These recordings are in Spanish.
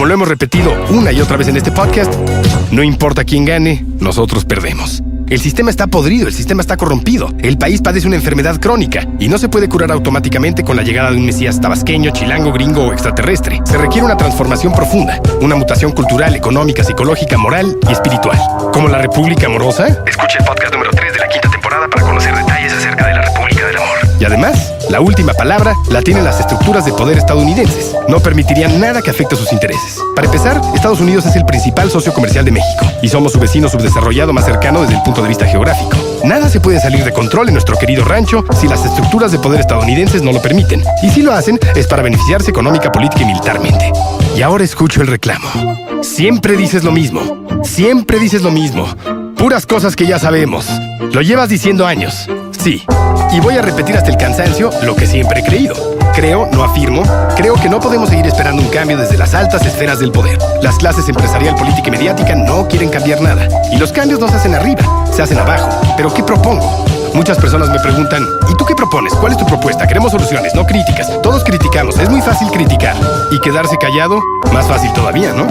Como lo hemos repetido una y otra vez en este podcast, no importa quién gane, nosotros perdemos. El sistema está podrido, el sistema está corrompido. El país padece una enfermedad crónica y no se puede curar automáticamente con la llegada de un mesías tabasqueño, chilango, gringo o extraterrestre. Se requiere una transformación profunda, una mutación cultural, económica, psicológica, moral y espiritual. ¿Como la República Amorosa? Escuche el podcast número 3 de la 5ª temporada para conocer detalles acerca de la República del Amor. Y además, la última palabra la tienen las estructuras de poder estadounidenses. No permitirían nada que afecte sus intereses. Para empezar, Estados Unidos es el principal socio comercial de México y somos su vecino subdesarrollado más cercano desde el punto de vista geográfico. Nada se puede salir de control en nuestro querido rancho si las estructuras de poder estadounidenses no lo permiten. Y si lo hacen, es para beneficiarse económica, política y militarmente. Y ahora escucho el reclamo. Siempre dices lo mismo. Siempre dices lo mismo. Puras cosas que ya sabemos. Lo llevas diciendo años. Sí. Y voy a repetir hasta el cansancio lo que siempre he creído. Creo, no afirmo, creo que no podemos seguir esperando un cambio desde las altas esferas del poder. Las clases empresarial, política y mediática no quieren cambiar nada. Y los cambios no se hacen arriba, se hacen abajo. ¿Pero qué propongo? Muchas personas me preguntan, ¿y tú qué propones? ¿Cuál es tu propuesta? Queremos soluciones, no críticas. Todos criticamos, es muy fácil criticar. Y quedarse callado, más fácil todavía, ¿no?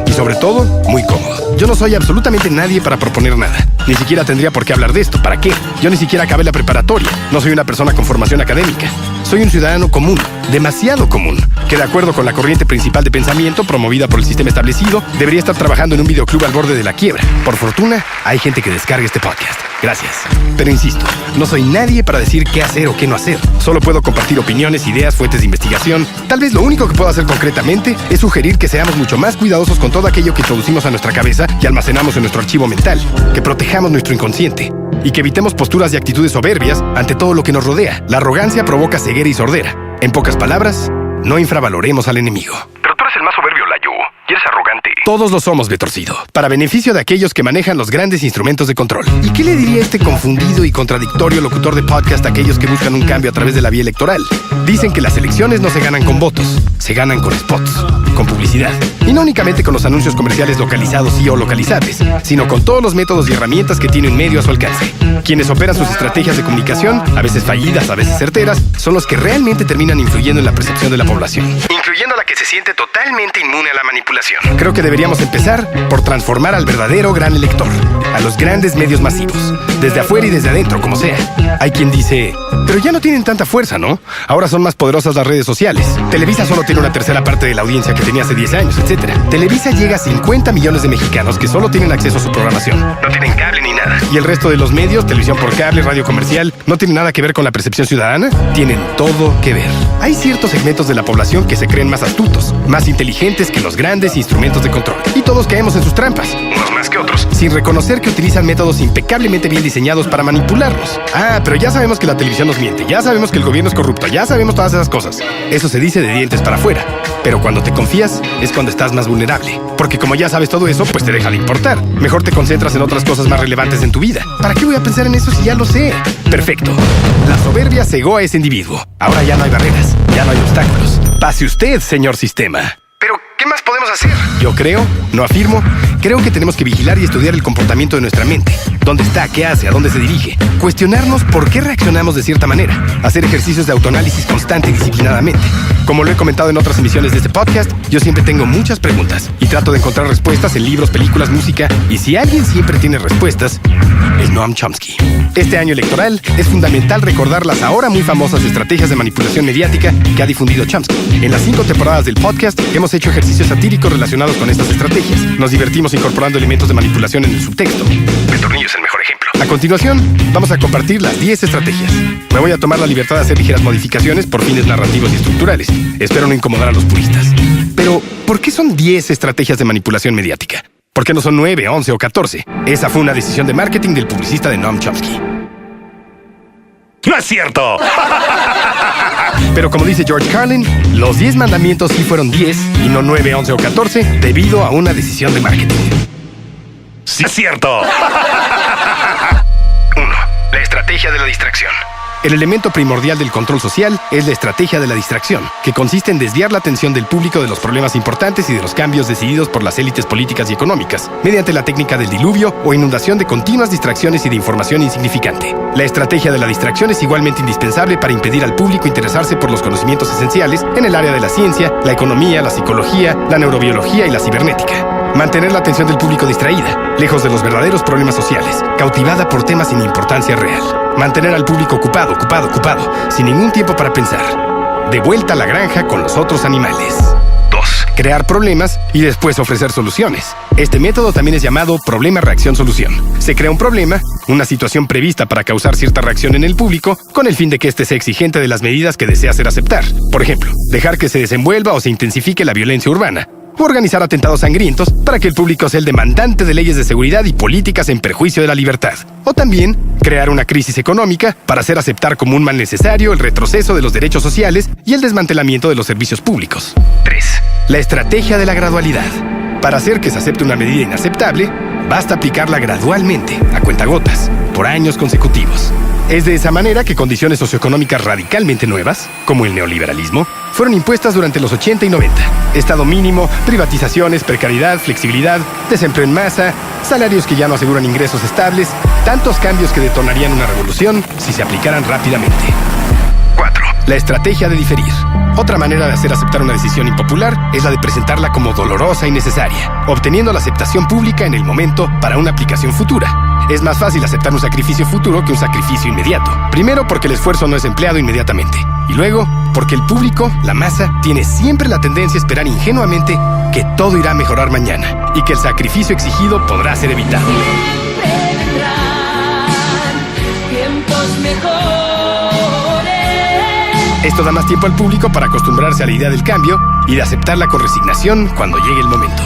Y sobre todo, muy cómodo. Yo no soy absolutamente nadie para proponer nada. Ni siquiera tendría por qué hablar de esto. ¿Para qué? Yo ni siquiera acabé la preparatoria. No soy una persona con formación académica. Soy un ciudadano común, demasiado común, que de acuerdo con la corriente principal de pensamiento promovida por el sistema establecido, debería estar trabajando en un videoclub al borde de la quiebra. Por fortuna, hay gente que descarga este podcast. Gracias. Pero insisto, no soy nadie para decir qué hacer o qué no hacer. Solo puedo compartir opiniones, ideas, fuentes de investigación. Tal vez lo único que puedo hacer concretamente es sugerir que seamos mucho más cuidadosos con todo aquello que introducimos a nuestra cabeza y almacenamos en nuestro archivo mental, que protejamos nuestro inconsciente y que evitemos posturas y actitudes soberbias ante todo lo que nos rodea. La arrogancia provoca ceguera y sordera. En pocas palabras, no infravaloremos al enemigo. Pero tú eres el más soberbio, Layo. Y eres arrogante. Todos lo somos, Betorcido, para beneficio de aquellos que manejan los grandes instrumentos de control. ¿Y qué le diría este confundido y contradictorio locutor de podcast a aquellos que buscan un cambio a través de la vía electoral? Dicen que las elecciones no se ganan con votos, se ganan con spots, con publicidad. Y no únicamente con los anuncios comerciales localizados y o localizables, sino con todos los métodos y herramientas que tiene un medio a su alcance. Quienes operan sus estrategias de comunicación, a veces fallidas, a veces certeras, son los que realmente terminan influyendo en la percepción de la población. Incluyendo a la que se siente totalmente inmune a la manipulación. Creo que deberíamos empezar por transformar al verdadero gran elector, a los grandes medios masivos, desde afuera y desde adentro, como sea. Hay quien dice, pero ya no tienen tanta fuerza, ¿no? Ahora son más poderosas las redes sociales. Televisa solo tiene una tercera parte de la audiencia que tenía hace 10 años, etc. Televisa llega a 50 millones de mexicanos que solo tienen acceso a su programación. No tienen cable ni nada. ¿Y el resto de los medios, televisión por cable, radio comercial, no tienen nada que ver con la percepción ciudadana? Tienen todo que ver. Hay ciertos segmentos de la población que se creen más astutos, más inteligentes que los grandes instrumentos de control. Y todos caemos en sus trampas. Unos más que otros. Sin reconocer que utilizan métodos impecablemente bien diseñados para manipularnos. Ah, pero ya sabemos que la televisión nos miente, ya sabemos que el gobierno es corrupto, ya sabemos todas esas cosas. Eso se dice de dientes para afuera. Pero cuando te confías, es cuando estás más vulnerable. Porque como ya sabes todo eso, pues te deja de importar. Mejor te concentras en otras cosas más relevantes en tu vida. ¿Para qué voy a pensar en eso si ya lo sé? Perfecto. La soberbia cegó a ese individuo. Ahora ya no hay barreras, ya no hay obstáculos. Pase usted, señor sistema. Pero, ¿qué más podemos hacer? Yo creo, no afirmo, creo que tenemos que vigilar y estudiar el comportamiento de nuestra mente. ¿Dónde está? ¿Qué hace? ¿A dónde se dirige? Cuestionarnos por qué reaccionamos de cierta manera. Hacer ejercicios de autoanálisis constante y disciplinadamente. Como lo he comentado en otras emisiones de este podcast, yo siempre tengo muchas preguntas y trato de encontrar respuestas en libros, películas, música. Y si alguien siempre tiene respuestas, es Noam Chomsky. Este año electoral es fundamental recordar las ahora muy famosas estrategias de manipulación mediática que ha difundido Chomsky. En las 5 temporadas del podcast hemos hecho ejercicios satíricos relacionados con estas estrategias. Nos divertimos incorporando elementos de manipulación en el subtexto. El tornillo es el mejor ejemplo. A continuación, vamos a compartir las 10 estrategias. Me voy a tomar la libertad de hacer ligeras modificaciones por fines narrativos y estructurales. Espero no incomodar a los puristas. Pero, ¿por qué son 10 estrategias de manipulación mediática? ¿Por qué no son 9, 11 o 14? Esa fue una decisión de marketing del publicista de Noam Chomsky. ¡No es cierto! Pero como dice George Carlin, los 10 mandamientos sí fueron 10 y no 9, 11 o 14 debido a una decisión de marketing. ¡Sí es cierto! 1. La estrategia de la distracción. El elemento primordial del control social es la estrategia de la distracción, que consiste en desviar la atención del público de los problemas importantes y de los cambios decididos por las élites políticas y económicas, mediante la técnica del diluvio o inundación de continuas distracciones y de información insignificante. La estrategia de la distracción es igualmente indispensable para impedir al público interesarse por los conocimientos esenciales en el área de la ciencia, la economía, la psicología, la neurobiología y la cibernética. Mantener la atención del público distraída, lejos de los verdaderos problemas sociales, cautivada por temas sin importancia real. Mantener al público ocupado, sin ningún tiempo para pensar. De vuelta a la granja con los otros animales. 2. Crear problemas y después ofrecer soluciones. Este método también es llamado problema-reacción-solución. Se crea un problema, una situación prevista para causar cierta reacción en el público, con el fin de que éste sea exigente de las medidas que desea hacer aceptar. Por ejemplo, dejar que se desenvuelva o se intensifique la violencia urbana, o organizar atentados sangrientos para que el público sea el demandante de leyes de seguridad y políticas en perjuicio de la libertad. O también, crear una crisis económica para hacer aceptar como un mal necesario el retroceso de los derechos sociales y el desmantelamiento de los servicios públicos. 3. La estrategia de la gradualidad. Para hacer que se acepte una medida inaceptable, basta aplicarla gradualmente, a cuentagotas, por años consecutivos. Es de esa manera que condiciones socioeconómicas radicalmente nuevas, como el neoliberalismo, fueron impuestas durante los 80 y 90. Estado mínimo, privatizaciones, precariedad, flexibilidad, desempleo en masa, salarios que ya no aseguran ingresos estables, tantos cambios que detonarían una revolución si se aplicaran rápidamente. 4. La estrategia de diferir. Otra manera de hacer aceptar una decisión impopular es la de presentarla como dolorosa y necesaria, obteniendo la aceptación pública en el momento para una aplicación futura. Es más fácil aceptar un sacrificio futuro que un sacrificio inmediato. Primero, porque el esfuerzo no es empleado inmediatamente. Y luego, porque el público, la masa, tiene siempre la tendencia a esperar ingenuamente que todo irá a mejorar mañana y que el sacrificio exigido podrá ser evitado. Siempre vendrán tiempos mejores. Esto da más tiempo al público para acostumbrarse a la idea del cambio y de aceptarla con resignación cuando llegue el momento.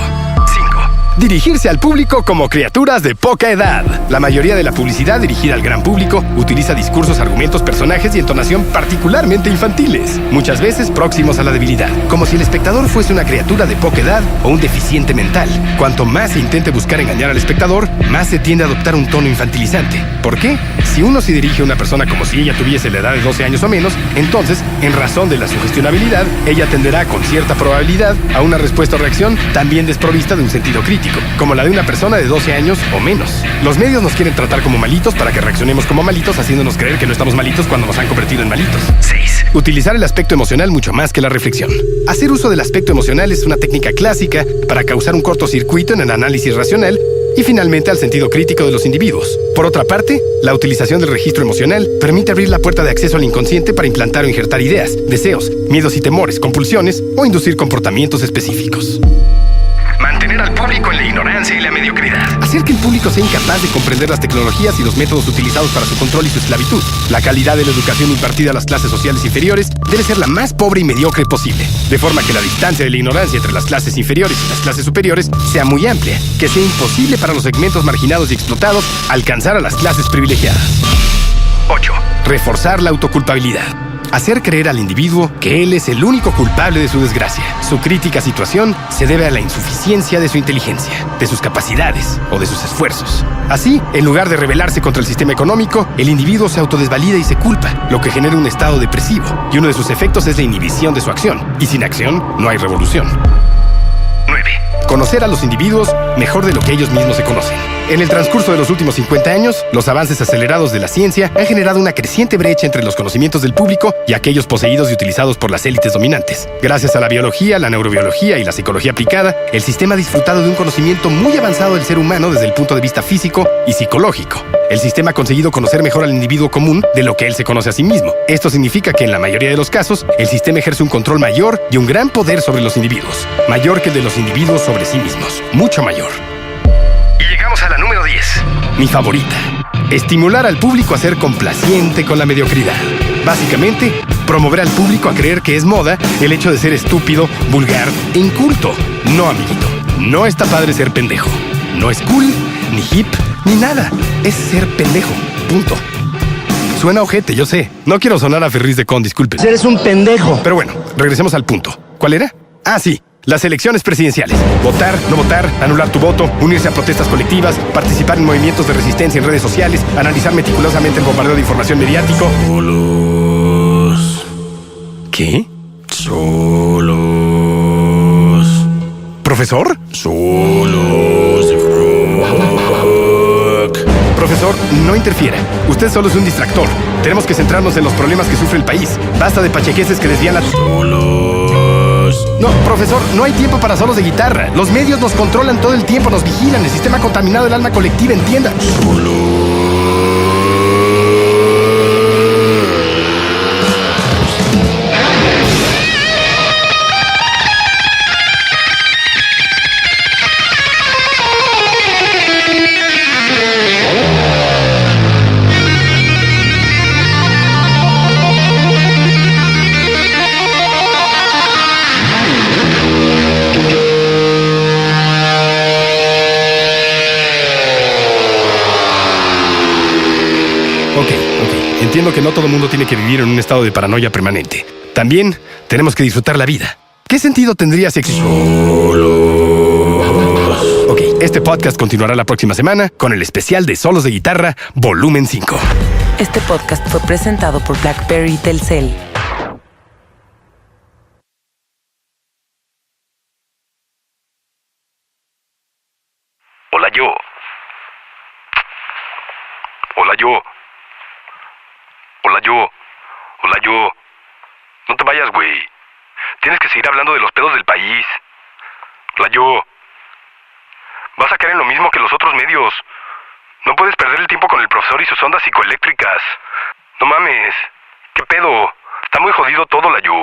5. Dirigirse al público como criaturas de poca edad. La mayoría de la publicidad dirigida al gran público utiliza discursos, argumentos, personajes y entonación particularmente infantiles, muchas veces próximos a la debilidad, como si el espectador fuese una criatura de poca edad o un deficiente mental. Cuanto más se intente buscar engañar al espectador, más se tiende a adoptar un tono infantilizante. ¿Por qué? Si uno se dirige a una persona como si ella tuviese la edad de 12 años o menos, entonces, en razón de la sugestionabilidad, ella tenderá con cierta probabilidad a una respuesta o reacción también desprovista de un sentido crítico, como la de una persona de 12 años o menos. Los medios nos quieren tratar como malitos para que reaccionemos como malitos, haciéndonos creer que no estamos malitos cuando nos han convertido en malitos. 6. Utilizar el aspecto emocional mucho más que la reflexión. Hacer uso del aspecto emocional es una técnica clásica para causar un cortocircuito en el análisis racional y finalmente al sentido crítico de los individuos. Por otra parte, la utilización del registro emocional permite abrir la puerta de acceso al inconsciente para implantar o injertar ideas, deseos, miedos y temores, compulsiones o inducir comportamientos específicos. Mantener al público en la ignorancia y la mediocridad. Hacer que el público sea incapaz de comprender las tecnologías y los métodos utilizados para su control y su esclavitud. La calidad de la educación impartida a las clases sociales inferiores debe ser la más pobre y mediocre posible, de forma que la distancia de la ignorancia entre las clases inferiores y las clases superiores sea muy amplia, que sea imposible para los segmentos marginados y explotados alcanzar a las clases privilegiadas. 8. Reforzar la autoculpabilidad. Hacer creer al individuo que él es el único culpable de su desgracia. Su crítica situación se debe a la insuficiencia de su inteligencia, de sus capacidades o de sus esfuerzos. Así, en lugar de rebelarse contra el sistema económico, el individuo se autodesvalida y se culpa, lo que genera un estado depresivo, y uno de sus efectos es la inhibición de su acción. Y sin acción, no hay revolución. 9. Conocer a los individuos mejor de lo que ellos mismos se conocen. En el transcurso de los últimos 50 años, los avances acelerados de la ciencia han generado una creciente brecha entre los conocimientos del público y aquellos poseídos y utilizados por las élites dominantes. Gracias a la biología, la neurobiología y la psicología aplicada, el sistema ha disfrutado de un conocimiento muy avanzado del ser humano desde el punto de vista físico y psicológico. El sistema ha conseguido conocer mejor al individuo común de lo que él se conoce a sí mismo. Esto significa que en la mayoría de los casos, el sistema ejerce un control mayor y un gran poder sobre los individuos, mayor que el de los individuos sobre sí mismos, mucho mayor. Y llegamos a la número 10. Mi favorita. Estimular al público a ser complaciente con la mediocridad. Básicamente, promover al público a creer que es moda el hecho de ser estúpido, vulgar e inculto. No, amiguito. No está padre ser pendejo. No es cool, ni hip, ni nada. Es ser pendejo. Punto. Suena ojete, yo sé. No quiero sonar a Ferriz de Con, disculpen. Eres un pendejo. Pero bueno, regresemos al punto. ¿Cuál era? Ah, sí. Las elecciones presidenciales. Votar, no votar, anular tu voto, unirse a protestas colectivas, participar en movimientos de resistencia en redes sociales, analizar meticulosamente el bombardeo de información mediático. Solos. ¿Qué? Solos. ¿Profesor? Solos de Frog. Profesor, no interfiera. Usted solo es un distractor. Tenemos que centrarnos en los problemas que sufre el país. Basta de pachequeses que desvían la... Solos. No, profesor, no hay tiempo para solos de guitarra. Los medios nos controlan todo el tiempo, nos vigilan. El sistema ha contaminado el alma colectiva, entienda. Ok. Entiendo que no todo el mundo tiene que vivir en un estado de paranoia permanente. También tenemos que disfrutar la vida. ¿Qué sentido tendría si Ok, este podcast continuará la próxima semana con el especial de Solos de Guitarra, volumen 5. Este podcast fue presentado por BlackBerry y Telcel. Hola yo. Hola yo. Hola yo. Hola yo. No te vayas, güey. Tienes que seguir hablando de los pedos del país. Hola yo. Vas a caer en lo mismo que los otros medios. No puedes perder el tiempo con el profesor y sus ondas psicoeléctricas. No mames. ¿Qué pedo? Está muy jodido todo, la yo.